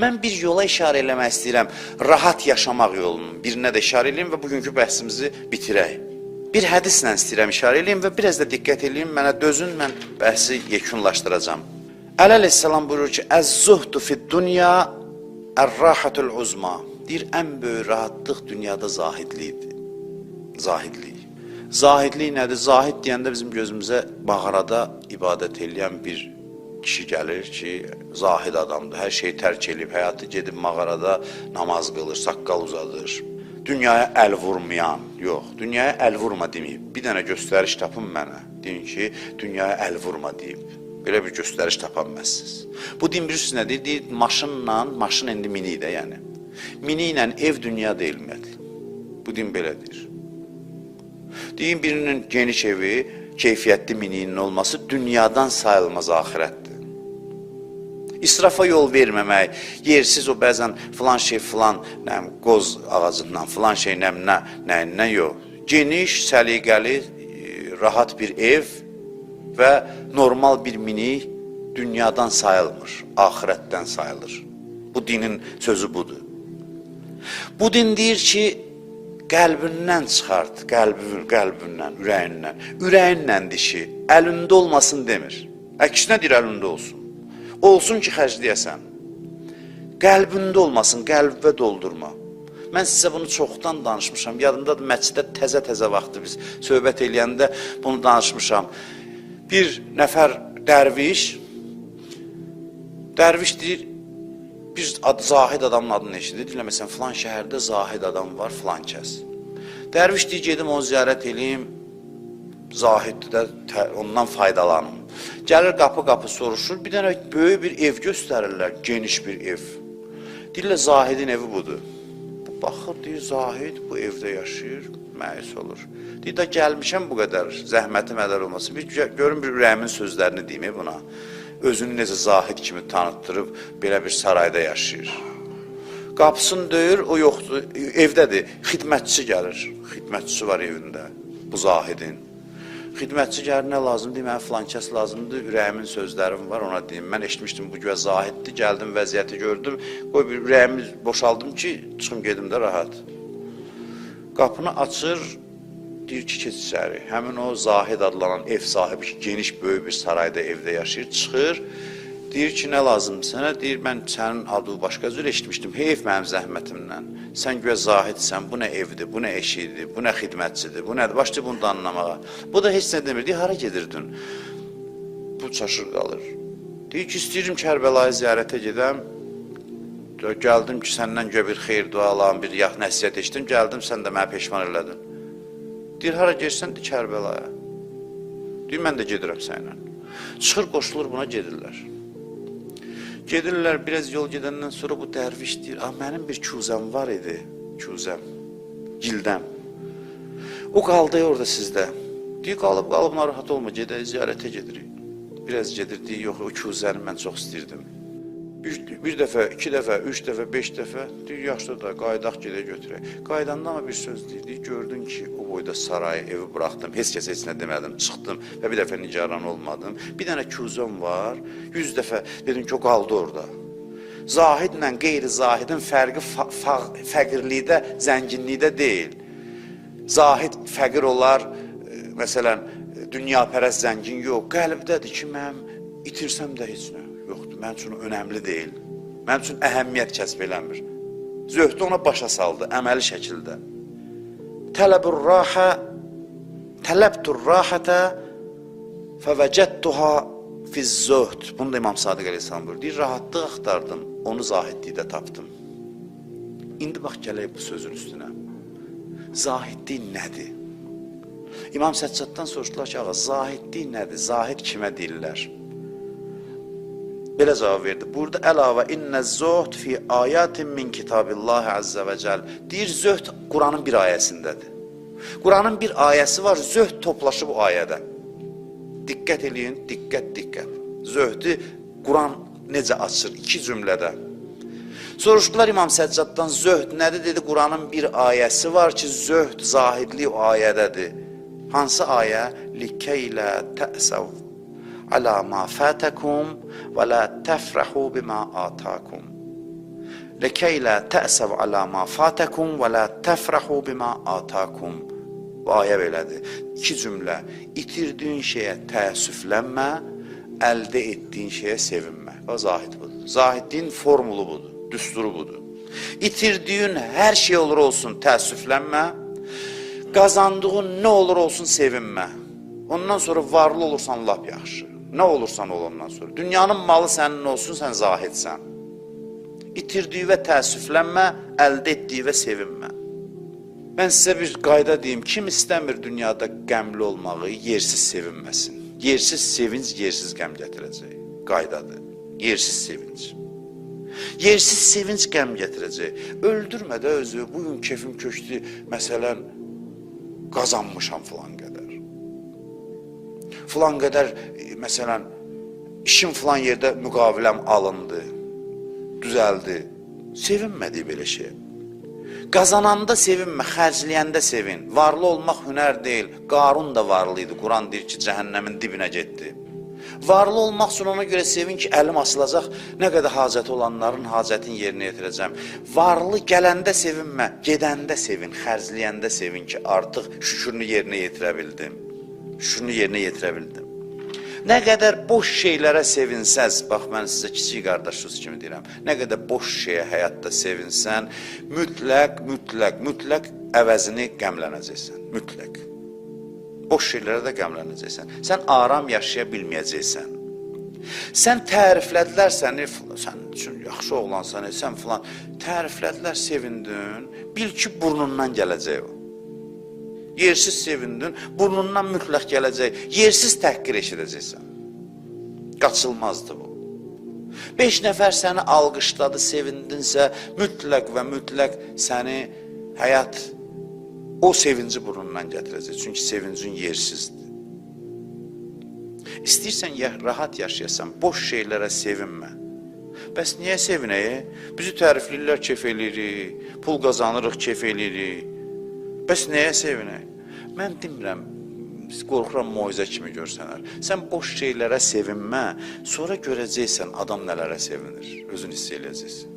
Mən bir yola işarə eləmək istəyirəm, rahat yaşamaq yolunun birinə də işarə eləyim və bugünkü bəhsimizi bitirək. Bir hədislə istəyirəm işarə eləyim və biraz da diqqət eləyim, mənə dözün, mən bəhsi yekunlaşdıracam. Əli əleyhissalam buyurur ki, əz-zuhdu fid-dunya ər-rahatul uzma. Deyir, ən böyük rahatlıq dünyada zahidlikdir. Zahidlik. Zahidlik nədir? Zahid deyəndə bizim gözümüzə mağarada ibadət eləyən bir kişi gəlir ki, zahid adamdır, hər şeyi tərk edib, həyatı gedib mağarada namaz qılır, saqqal uzadır. Dünyaya əl vurmayan, yox, dünyaya əl vurma deməyib. Bir dənə göstəriş tapın mənə, deyin ki, dünyaya əl vurma deyib. Belə bir göstəriş tapanməzsiniz. Bu din bilirsiniz nə deyir? Deyir, maşınla, maşın indi mini də yəni. Mini ilə ev dünya deyil ümumiyyətlə. Bu din belə deyir. Deyin, birinin geniş evi, keyfiyyətli mininin olması dünyadan sayılmaz ahirətdir. İsrafa yol verməmək, yersiz o bəzən filan şey filan, qoz ağacından, filan şey nəyindən yox. Geniş, səliqəli, rahat bir ev və normal bir mini dünyadan sayılmır, ahirətdən sayılır. Bu dinin sözü budur. Bu din deyir ki, qəlbindən çıxart, qəlbindən, ürəyindən. Ürəyinlə dişi, əlində olmasın demir. Əksinə deyir, əlində olsun. Olsun ki, xərcləyəsən. Qəlbində olmasın, qəlbə doldurma. Mən sizə bunu çoxdan danışmışam. Yadımdadır, məsciddə təzə vaxtı biz söhbət eləyəndə bunu danışmışam. Bir nəfər dərviş deyir, bir zahid adamın adını eşidir. Deyirlər, məsələn, filan şəhərdə zahid adam var, filan kəs. Dərviş deyir, gedim onu ziyarət eləyim, zahiddə ondan faydalanım. Gəlir qapı soruşur, bir dənə böyük bir ev göstərirlər, geniş bir ev. Deyirlər, zahidin evi budur. Baxır, deyir, zahid bu evdə yaşayır, məyus olur. Deyir, da gəlmişəm bu qədər, zəhməti mədər olmasın. Görün bir ürəyimin sözlərini deyim buna. Özünü necə zahid kimi tanıtdırıb, belə bir sarayda yaşayır. Qapısını döyür, o yoxdur, evdədir, xidmətçi gəlir. Xidmətçisi var evində, bu zahidin. Xidmətçi gəlir, nə lazımdır, mənə filan kəs lazımdır, ürəyimin sözlərim var, ona deyim. Mən eşitmişdim, bu güvə zahiddir, gəldim, vəziyyəti gördüm, qoy bir ürəyimi boşaldım ki, çıxım gedim də rahat. Qapını açır, deyir ki, keç içəri. Həmin o zahid adlanan ev sahibi ki, geniş, böyük bir sarayda evdə yaşayır, çıxır, deyir ki, nə lazımdır sənə? Deyir, mən sənin adı başqa cür eşitmişdim, heyf mənim zəhmətimdən. Sən güya zahidsən, bu nə evdir, bu nə eşidir, bu nə xidmətçidir, bu nədir? Başlayır bunu da anlamağa. Bu da heç nə demir, deyir, hara gedirdin? Bu çaşır qalır. Deyir ki, istəyirəm Kərbəlayı ziyarətə gedəm. Gəldim ki, səndən güya bir xeyir dualan, bir yax nəsiyyət eşitdim, gəldim, sən də mənə peşman elədin. Deyir, hara gelsən, deyir, Kərbəlaya. Deyir, mən də gedirəm sənlə. Çıxır, qoşulur buna, gedirlər. Gedirlər, biraz yol gedəndən sonra bu dərviş deyir, mənim bir küzəm var idi, küzəm, gildəm. O qaldı orada sizdə. Deyir, qalıb, narahat olma, gedək, ziyarətə gedirik. Biraz gedir, deyir, yox, o küzəni mən çox istəyirdim. Bir dəfə, iki dəfə, üç dəfə, beş dəfə, deyir, yaşlı da, qaydaq gedək götürək. Qaydanda ama bir söz deyir, gördün ki, o boyda sarayı, evi bıraxdım, heç kəsə heç nə demədim, çıxdım və bir dəfə nigaran olmadım. Bir dənə küzəm var, 100 dəfə dedim ki, o qaldı orada. Zahidlə qeyri-zahidin fərqi fəqirlikdə, zənginlikdə deyil. Zahid fəqir olar, məsələn, dünyapərəst zəngin yox, qəlbdədir ki, mən itirsəm də heç nə. Yoxdur, mənim üçün önəmli deyil. Mənim üçün əhəmiyyət kəsb eləmir. Zöhdü ona başa saldı, əməli şəkildə. Tələbtur rahətə fəvəcədduha fiz-zöhd. Bunu da İmam Sadiq Aleyhisselam buyurur. Deyir, rahatlıq axtardım, onu zahidlikdə tapdım. İndi bax, gələk bu sözün üstünə. Zahidlik nədir? İmam Səccaddan soruşdular ki, ağa, zahidlik nədir? Zahid kimə deyirlər? Belə cavab verdi. Burada əlavə innəz-zöhd fi ayatin min kitabillahi azza və cəl. Deyir, zöhd Quranın bir ayəsindədir. Quranın bir ayəsi var, zöhd toplaşıb o ayədə. Diqqət eləyin, diqqət. Zöhdü Quran necə açır? İki cümlədə. Soruşdular İmam Səccaddan, zöhd nədir? Dedi, Quranın bir ayəsi var ki, zöhd, zahidlik o ayədədir. Hansı ayə? Likeylə tə'səv alə ma fətəkum və la təfrəhu bimə atakum. لَكَيْ لَا تَأْسَوْ عَلَى مَا فَاتَكُمْ وَلَا تَفْرَحُوا بِمَا آتَاكُمْ. Bu ayə belədir. İki cümlə. İtirdiyin şeyə təəssüflənmə, əldə etdiyin şeyə sevinmə. O zahid budur. Zahidliyin formulu budur, düsturu budur. İtirdiyin hər şey olur olsun təəssüflənmə, qazandığın nə olur olsun sevinmə. Ondan sonra varlı olursan lap yaxşı. Nə olursan ol ondan sonra. Dünyanın malı sənin olsun, sən zahidsən. İtirdiyi və təəssüflənmə, əldə etdiyi və sevinmə. Mən sizə bir qayda deyim, kim istəmir dünyada qəmli olmağı, yersiz sevinməsin. Yersiz sevinç, yersiz qəm gətirəcək. Qaydadır. Yersiz sevinç. Yersiz sevinç qəm gətirəcək. Öldürmə də özü, bugün kefim köçdü, məsələn, qazanmışam filan qədər. Filan qədər, məsələn, işim filan yerdə müqaviləm alındı, düzəldi. Sevinmədik belə şey. Qazananda sevinmə, xərcləyəndə sevin. Varlı olmaq hünər deyil. Qarun da varlı idi. Quran deyir ki, cəhənnəmin dibinə getdi. Varlı olmaq üçün ona görə sevin ki, əlim asılacaq, nə qədər hacəti olanların hacətini yerinə yetirəcəm. Varlı gələndə sevinmə, gedəndə sevin, xərcləyəndə sevin ki, artıq şükürünü yerinə yetirə bildim. Şükürünü yerinə yetirə bildim. Nə qədər boş şeylərə sevinsəz, bax mən sizə kiçik qardaşınız kimi deyirəm, nə qədər boş şeyə həyatda sevinsən, mütləq əvəzini qəmlənəcəksən, mütləq. Boş şeylərə də qəmlənəcəksən. Sən aram yaşaya bilməyəcəksən. Sən təriflədilər səni, sən üçün yaxşı oğlansan, sən filan, təriflədilər, sevindin, bil ki, burnundan gələcək o. Yersiz sevindin, burnundan mütləq gələcək, yersiz təhqir eşidəcəksən. Qaçılmazdır bu. 5 nəfər səni alqışladı, sevindinsə, mütləq səni həyat o sevinci burnundan gətirəcək. Çünki sevincin yersizdir. İstəyirsən, rahat yaşayasan, boş şeylərə sevinmə. Bəs niyə sevinəyik? Bizi tərifləyirlər, kef eləyirik, pul qazanırıq, kef eləyirik. Bəs nəyə sevinək? Mən demirəm, qorxuram moizə kimi görsənər. Sən boş şeylərə sevinmə, sonra görəcəksən adam nələrə sevinir, özün hiss eləyəcəksən.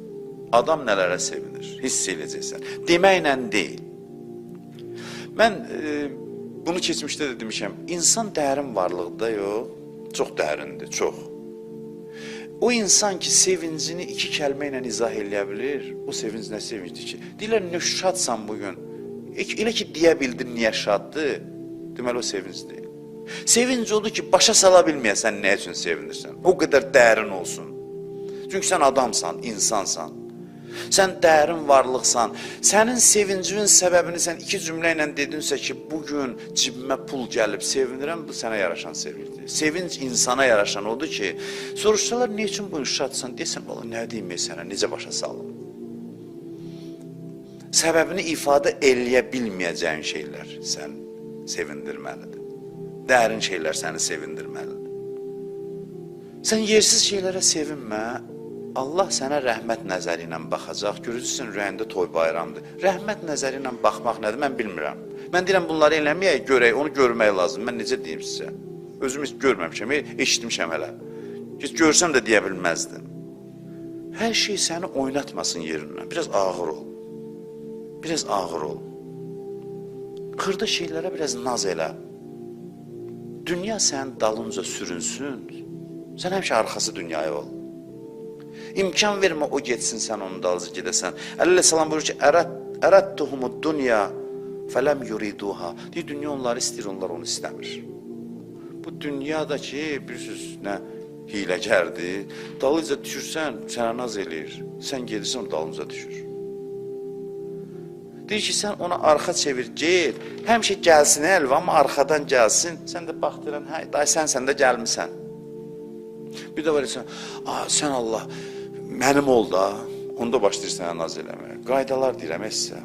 Adam nələrə sevinir, hiss eləyəcəksən. Deməklə deyil. Mən bunu keçmişdə də demişəm, insan dərin varlıqda yox, çox dərindir, çox. O insan ki, sevincini 2 kəlmə ilə izah eləyə bilir, o sevinc nə sevincdir ki? Deyirlər, nə şadsan bugün? Elə ki, deyə bildin niyə şaddır, deməli o sevinc deyil. Sevinc odur ki, başa sala bilməyəsən nə üçün sevinirsən, o qədər dərin olsun. Çünki sən adamsan, insansan, sən dərin varlıqsan, sənin sevincinin səbəbini sən 2 cümlə ilə dedinsə ki, bugün cibimə pul gəlib sevinirəm, bu sənə yaraşan sevinçdir. Sevinc insana yaraşan odur ki, soruşsalar, nə üçün bu şadsan, deyəsən, nə deyim sənə, necə başa salım? Səbəbini ifadə eləyə bilməyəcəyin şeylər sən sevindirməlidir. Dərin şeylər səni sevindirməlidir. Sən yersiz şeylərə sevinmə, Allah sənə rəhmət nəzəri ilə baxacaq, görürsün ürəyində toy bayramdır. Rəhmət nəzəri ilə baxmaq nədir, mən bilmirəm. Mən deyirəm, bunları eləməyək, görək, onu görmək lazım. Mən necə deyim sizə? Özüm heç görməmişəm, eşitmişəm hələ. Görsəm də deyə bilməzdim. Hər şey səni oynatmasın yerindən, biraz ağır ol. Biraz ağır ol. Xırda şeylərə biraz naz elə. Dünya sənin dalınca sürünsün, sən həmişə arxası dünyaya ol. İmkan vermə o getsin, sən onun dalınca gedəsən. Əleyhissalam buyurur ki, ərədtuhumud dünya fələm yuriduha. Deyir, dünya onları istəyir, onlar onu istəmir. Bu dünyadakı, bilirsiniz, nə hiləgərdir. Dalınca düşürsən, sənə naz eləyir. Sən gedirsən, o dalınca düşür. Deyir ki, sən ona arxa çevir, gel, həmişə gəlsin əlv, amma arxadan gəlsin, sən də baxdırən, hə, day sən də gəlmirsən. Bir də var etsən, sən Allah, mənim ol da, onda başlayır sənə naz eləməyə. Qaydalar deyirəm, sizə,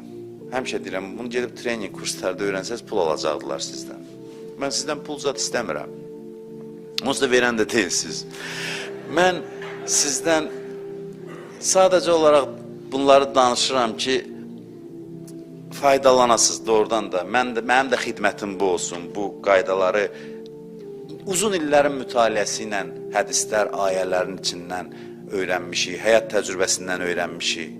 həmişə deyirəm, bunu gedib trening kurslarda öyrənsəz, pul alacaqdılar sizdən. Mən sizdən pul zat istəmirəm, onsuz da verən də deyilsiz. Mən sizdən sadəcə olaraq bunları danışıram ki, faydalanasız doğrudan da, mənim də xidmətim bu olsun, bu qaydaları uzun illərin mütaliəsi ilə, hədislər, ayələrin içindən öyrənmişik, həyat təcrübəsindən öyrənmişik.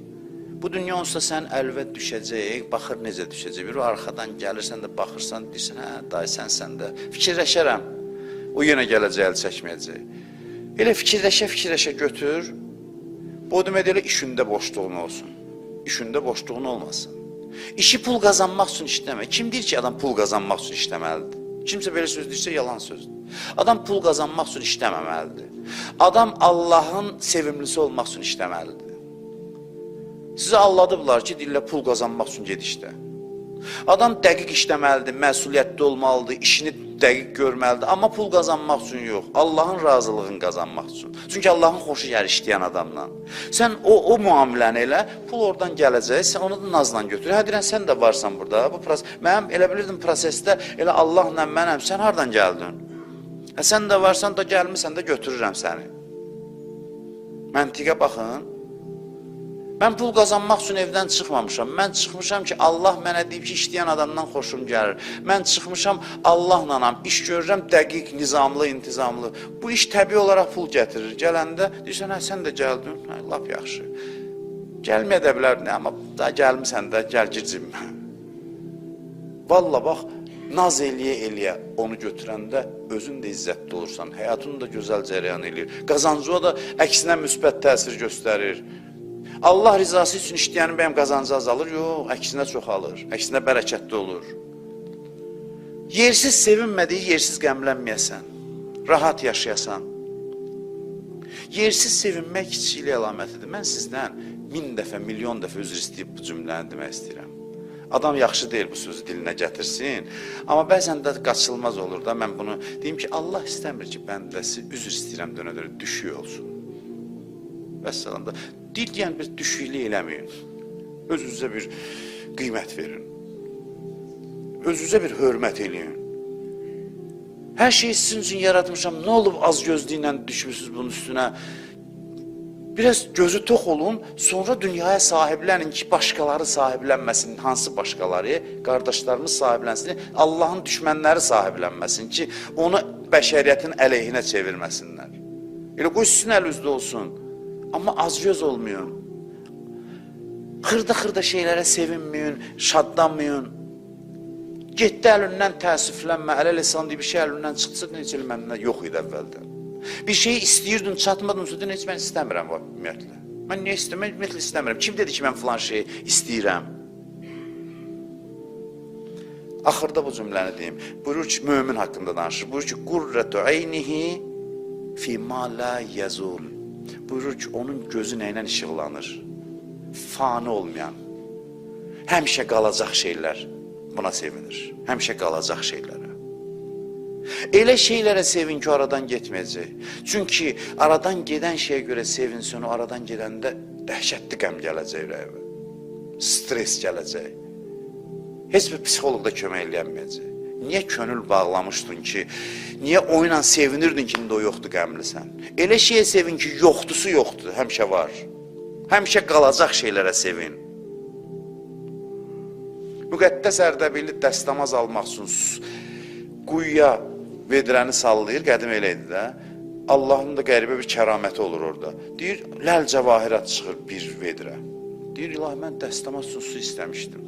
Bu dünya onsuz da sən əlvə düşəcək, baxır necə düşəcək. Bir arxadan gəlirsən də baxırsan, deyirsən, hə, dayı sən də. Fikirləşərəm, o yenə gələcək, əl çəkməyəcək. Elə fikirləşə götür, bu demək elə işində boşluğun olsun. İşində boşluğun olmasın. İşi pul qazanmaq üçün işləmə. Kim deyir ki, adam pul qazanmaq üçün işləməlidir? Kimsə belə söz deyirsə, yalan sözdür. Adam pul qazanmaq üçün işləməməlidir. Adam Allahın sevimlisi olmaq üçün işləməlidir. Sizi alladıblar ki, deyirlər pul qazanmaq üçün ged işlə. Adam dəqiq işləməlidir, məsuliyyətli olmalıdır, işini dəqiq görməlidir. Amma pul qazanmaq üçün yox, Allahın razılığını qazanmaq üçün. Çünki Allahın xoşu gəlir işləyən adamla. Sən o müamiləni elə, pul oradan gələcək, sən onu da nazla götür. Hə, deyirən, sən də varsan burada. Mənim elə bilirdim prosesdə, elə Allahla mənəm, sən hardan gəldin? Hə, sən də varsan da gəlmirsən də götürürəm səni. Məntiqə baxın. Mən pul qazanmaq üçün evdən çıxmamışam. Mən çıxmışam ki, Allah mənə deyib ki, işləyən adamdan xoşum gəlir. Mən çıxmışam, Allahla iş görürəm, dəqiq, nizamlı, intizamlı. Bu iş təbii olaraq pul gətirir. Gələndə, deyirsən, hə, sən də gəldin, hə, lap yaxşı. Gəlməyə də bilər, amma da gəlmirsən də, gəl gir cibimə. Valla bax, naz eləyə onu götürəndə özün də izzətli olursan, həyatın da gözəl cərəyan eləyir. Qazancıya da əksinə müsbət təsir göstərir. Allah rizası üçün işləyənin bəyəm qazancı azalır, yox, əksinə çoxalır, əksinə bərəkətli olur. Yersiz sevinmədiyi, yersiz qəmlənməyəsən, rahat yaşayasan. Yersiz sevinmək kiçiklik əlamətidir. Mən sizdən 1000 dəfə, milyon dəfə üzr istəyib bu cümləni demək istəyirəm. Adam yaxşı deyil bu sözü dilinə gətirsin, amma bəzən də qaçılmaz olur da, mən bunu deyim ki, Allah istəmir ki, bəndəsi üzr istəyirəm dönə-dönə düşük olsun. Vəssalam da, dil deyən bir düşüklük eləməyin, özünüzə bir qiymət verin, özünüzə bir hörmət eləyin. Hər şeyi sizin üçün yaratmışam, nə olub az gözlüklə düşmüsünüz bunun üstünə? Biraz gözü tox olun, sonra dünyaya sahiblənin ki, başqaları sahiblənməsin, hansı başqaları, qardaşlarımız sahiblənsin, Allahın düşmənləri sahiblənməsin ki, onu bəşəriyyətin əleyhinə çevirməsinlər. Elə qoy sizin əl üzdə olsun. Amma azgöz olmayın. Xırda şeylərə sevinməyin, şadlanmayın. Getdi əlindən təəssüflənmə, ələ-lesan deyib bir şey əlindən çıxdısa, necə məndən yox idi əvvəldən. Bir şeyi istəyirdin, çatmadın, sonra heç mən istəmirəm, ümumiyyətlə. Mən niyə istəmirəm, ümumiyyətlə istəmirəm. Kim dedi ki, mən filan şeyi istəyirəm? Axırda bu cümləni deyim. Buyurur ki, mömin haqqında danışır. Buyurur ki, qurrətü eynihi fîmâ lâ yəzul. Buyurur ki, onun gözü nəylə işıqlanır? Fani olmayan, həmişə qalacaq şeylər buna sevinir. Həmişə qalacaq şeylərə. Elə şeylərə sevin ki, aradan getməyəcək. Çünki aradan gedən şeyə görə sevinsin, o aradan gedəndə dəhşətli qəm gələcək ürəyimə. Stres gələcək. Heç bir psixoloq da kömək eləyənməyəcək. Niyə könül bağlamışdın ki, niyə oyla sevinirdin ki, indi o yoxdur qəmlisən? Elə şeyə sevin ki, yoxdusu yoxdur, həmişə var. Həmişə qalacaq şeylərə sevin. Müqəddəs Ərdəbili dəstəmaz almaq üçün quyuya vedrəni sallayır, qədim elə idi də. Allahın da qəribə bir kəraməti olur orada. Deyir, ləl cəvahirat çıxır bir vedrə. Deyir, ilahi, mən dəstəmaz üçün su istəmişdim.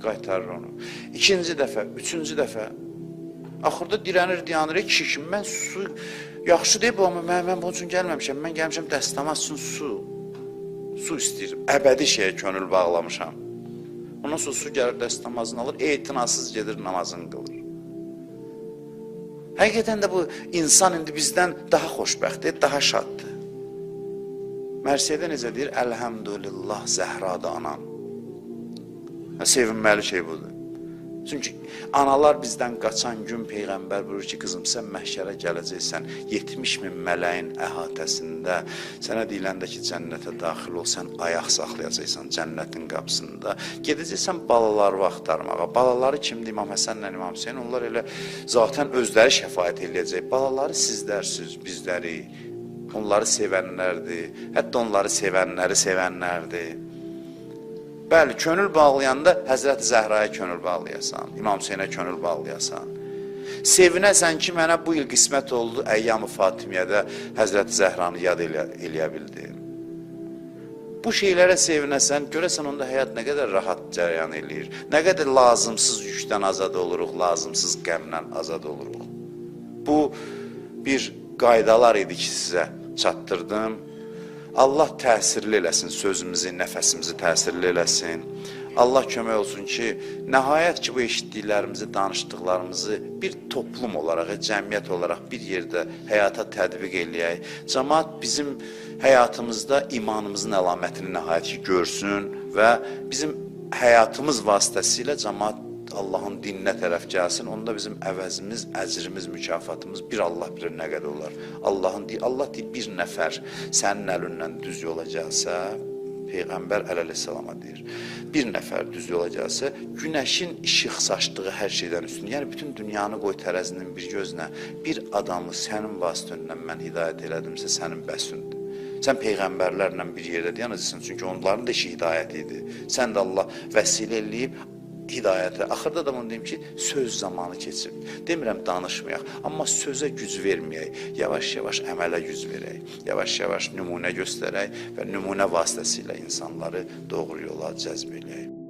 Qaytarır onu. İkinci dəfə, üçüncü dəfə. Axırda dirənir, kişi, mən su, yaxşı deyib, amma mən bunun üçün gəlməmişəm. Mən gəlmişəm dəstəmaz üçün su istəyirəm. Əbədi şeyə könül bağlamışam. Ondan sonra su gəlir, dəstəmazını alır, etinasız gedir, namazını qılır. Həqiqətən də bu insan indi bizdən daha xoşbəxtdir, daha şaddır. Mərsiyədə necə deyir? Əlhəmdülillah, Zəhradır anam. Sevinməli şey budur. Çünki analar bizdən qaçan gün Peyğəmbər buyurur ki, qızım, sən məhşərə gələcəksən, 70.000 mələyin əhatəsində, sənə deyiləndə ki, cənnətə daxil ol, sən ayaq saxlayacaqsan cənnətin qapısında, gedəcəksən balaları axtarmağa. Balaları kimdir? İmam Həsənlə İmam Hüseyin, onlar elə zaten özləri şəfaət eləyəcək. Balaları sizlərsiniz, bizləri, onları sevənlərdir, hətta onları sevənlərdir. Bəli, könül bağlayanda Həzrət Zəhraya könül bağlayasan, İmam Hüseynə könül bağlayasan. Sevinəsən ki, mənə bu il qismət oldu, Əyyam-ı Fatimiyədə Həzrəti Zəhranı yad eləyə bildim. Bu şeylərə sevinəsən, görəsən onda həyat nə qədər rahat cəryan eləyir, nə qədər lazımsız yükdən azad oluruq, lazımsız qəmdən azad oluruq. Bu bir qaydalar idi ki, sizə çatdırdım. Allah təsirli eləsin, sözümüzü, nəfəsimizi təsirli eləsin. Allah kömək olsun ki, nəhayət ki, bu eşitdiklərimizi, danışdıqlarımızı bir toplum olaraq, cəmiyyət olaraq bir yerdə həyata tədbiq eləyək. Cəmaət bizim həyatımızda imanımızın əlamətini nəhayət ki, görsün və bizim həyatımız vasitəsilə cəmaət Allahın dininə tərəf gəlsin, onda bizim əvəzimiz, əcrimiz, mükafatımız bir Allah bilir nə qədər olar. Allah deyir, bir nəfər sənin əlindən düz yola gəlsə, Peyğəmbər əleyhissalama deyir, bir nəfər düz yola gəlsə, günəşin işıq saçdığı hər şeydən üstün, yəni bütün dünyanı qoy tərəzinin bir gözünə, bir adamı sənin vasitəndən mən hidayət elədimsə, sənin bəsündür. Sən Peyğəmbərlərlə bir yerdə deyənəcəksən, çünki onların da işi hidayət idi. Sən də Allah vəsilə eləyib, hidayətə. Axırda da bunu deyim ki, söz zamanı keçib. Demirəm danışmayaq, amma sözə güc verməyək. Yavaş-yavaş əmələ güc verək. Yavaş-yavaş nümunə göstərək və nümunə vasitəsilə insanları doğru yola cəzb eləyək.